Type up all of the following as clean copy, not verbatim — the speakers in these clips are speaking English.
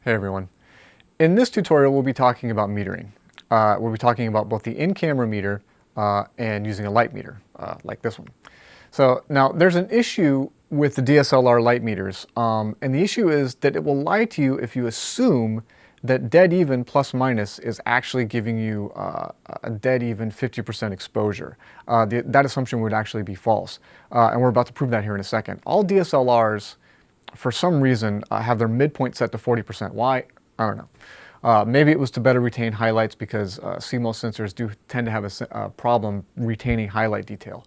Hey everyone. In this tutorial we'll be talking about metering. We'll be talking about both the in-camera meter and using a light meter, like this one. So now there's an issue with the DSLR light meters, and the issue is that it will lie to you if you assume that dead even plus minus is actually giving you a dead even 50% exposure. That assumption would actually be false, and we're about to prove that here in a second. All DSLRs, for some reason, have their midpoint set to 40%. Why? I don't know. Maybe it was to better retain highlights because CMOS sensors do tend to have a problem retaining highlight detail.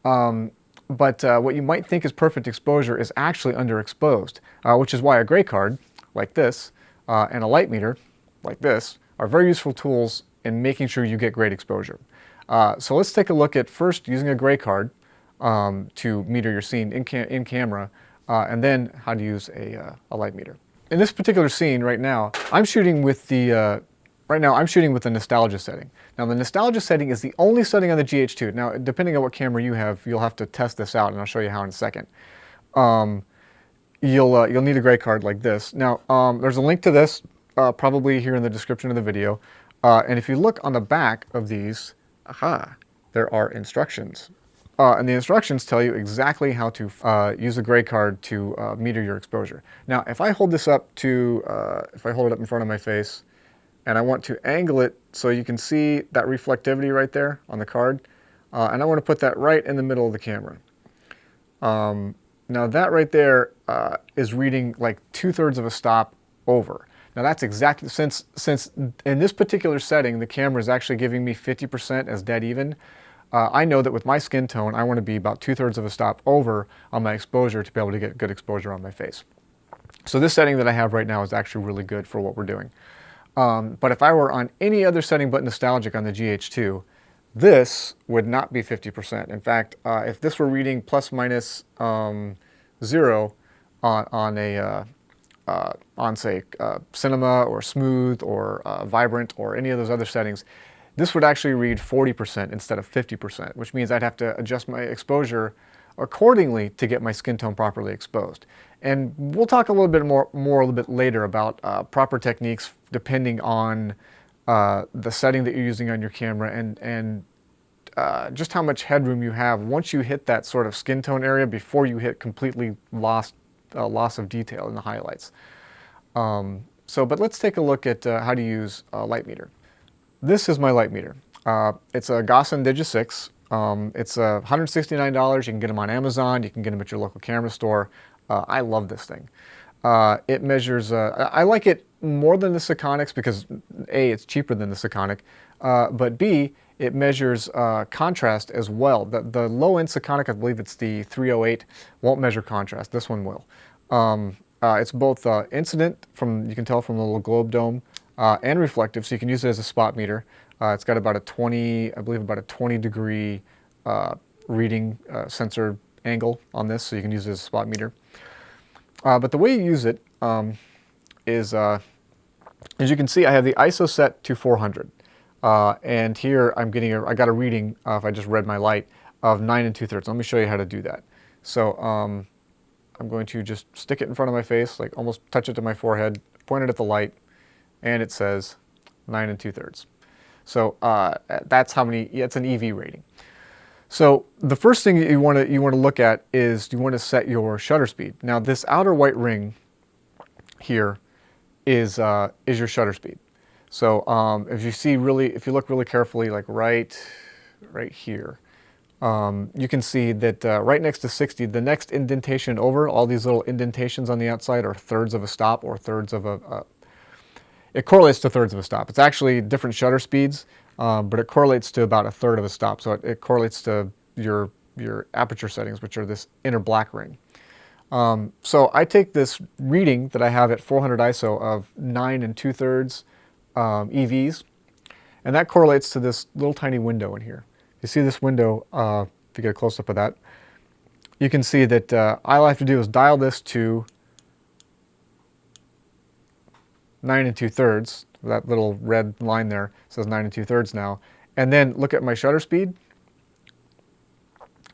But what you might think is perfect exposure is actually underexposed, which is why a gray card, like this, and a light meter, like this, are very useful tools in making sure you get great exposure. So let's take a look at first using a gray card to meter your scene in camera, and then how to use a light meter. In this particular scene right now, I'm shooting with the nostalgia setting. Now the nostalgia setting is the only setting on the GH2. Now depending on what camera you have, you'll have to test this out, and I'll show you how in a second. You'll need a gray card like this. Now there's a link to this probably here in the description of the video, and if you look on the back of these, there are instructions. And the instructions tell you exactly how to use a gray card to meter your exposure. Now, if I hold this up to, if I hold it up in front of my face, and I want to angle it so you can see that reflectivity right there on the card, and I want to put that right in the middle of the camera. Now that right there is reading like 2/3 of a stop over. Now that's exactly, since in this particular setting, the camera is actually giving me 50% as dead even, I know that with my skin tone, I want to be about 2/3 of a stop over on my exposure to be able to get good exposure on my face. So this setting that I have right now is actually really good for what we're doing. But if I were on any other setting but nostalgic on the GH2, this would not be 50%. In fact, if this were reading plus minus 0 on say cinema or smooth or vibrant or any of those other settings, this would actually read 40% instead of 50%, which means I'd have to adjust my exposure accordingly to get my skin tone properly exposed. And we'll talk a little bit more a little bit later about proper techniques depending on the setting that you're using on your camera and just how much headroom you have once you hit that sort of skin tone area before you hit completely loss of detail in the highlights. But let's take a look at how to use a light meter. This is my light meter. It's a Gossen Digi 6. It's $169. You can get them on Amazon. You can get them at your local camera store. I love this thing. It measures, I like it more than the Sekonics because A, it's cheaper than the Sekonic, but B, it measures contrast as well. The low-end Sekonic, I believe it's the 308, won't measure contrast. This one will. It's both incident, you can tell from the little globe dome, and reflective, so you can use it as a spot meter. It's got about a 20, I believe about a 20-degree reading sensor angle on this, so you can use it as a spot meter. But the way you use it is, as you can see, I have the ISO set to 400. And here I'm getting I got a reading, if I just read my light, of 9 2/3. Let me show you how to do that. So I'm going to just stick it in front of my face, like almost touch it to my forehead, point it at the light, and it says 9 2/3. So that's how many, it's an EV rating. So the first thing that you want to look at is you want to set your shutter speed. Now this outer white ring here is your shutter speed. So if you look really carefully, like right here, you can see that right next to 60, the next indentation over, all these little indentations on the outside are 1/3 of a stop or 1/3 of it correlates to 1/3 of a stop. It's actually different shutter speeds, but it correlates to about 1/3 of a stop. So it correlates to your aperture settings, which are this inner black ring. So I take this reading that I have at 400 ISO of 9 2/3 EVs, and that correlates to this little tiny window in here. You see this window, if you get a close-up of that, you can see that all I have to do is dial this to 9 2/3. That little red line there says 9 2/3 now. And then look at my shutter speed.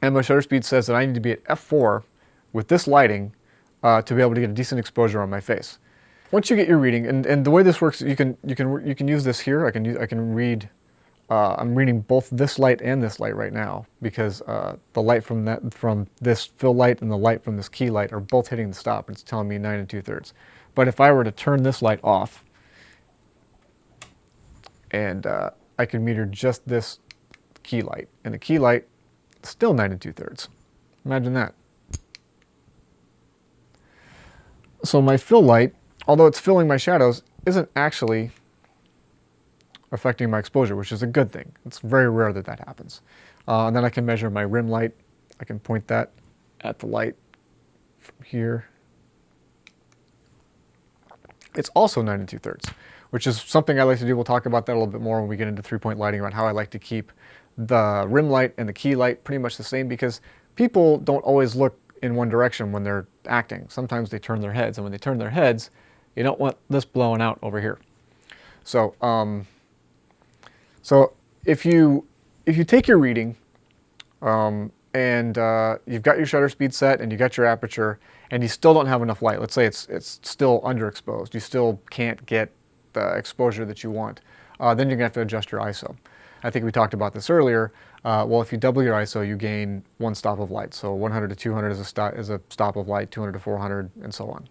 And my shutter speed says that I need to be at f4 with this lighting to be able to get a decent exposure on my face. once you get your reading, and the way this works, you can use this here. I can read. I'm reading both this light and this light right now because the light from this fill light and the light from this key light are both hitting the stop. It's telling me 9 2/3. But if I were to turn this light off, and I can meter just this key light, and the key light still 9 2/3. Imagine that. So my fill light, although it's filling my shadows, isn't actually affecting my exposure, which is a good thing. It's very rare that that happens. And then I can measure my rim light. I can point that at the light from here. It's also 9 2/3, which is something I like to do. We'll talk about that a little bit more when we get into 3-point lighting, about how I like to keep the rim light and the key light pretty much the same, because people don't always look in one direction when they're acting. Sometimes they turn their heads, and when they turn their heads, you don't want this blowing out over here. So, so if you take your reading and you've got your shutter speed set and you got your aperture, and you still don't have enough light, let's say it's still underexposed, you still can't get the exposure that you want, then you're gonna have to adjust your ISO. I think we talked about this earlier. Well, if you double your ISO, you gain one stop of light. So 100 to 200 is a stop of light, 200 to 400, and so on.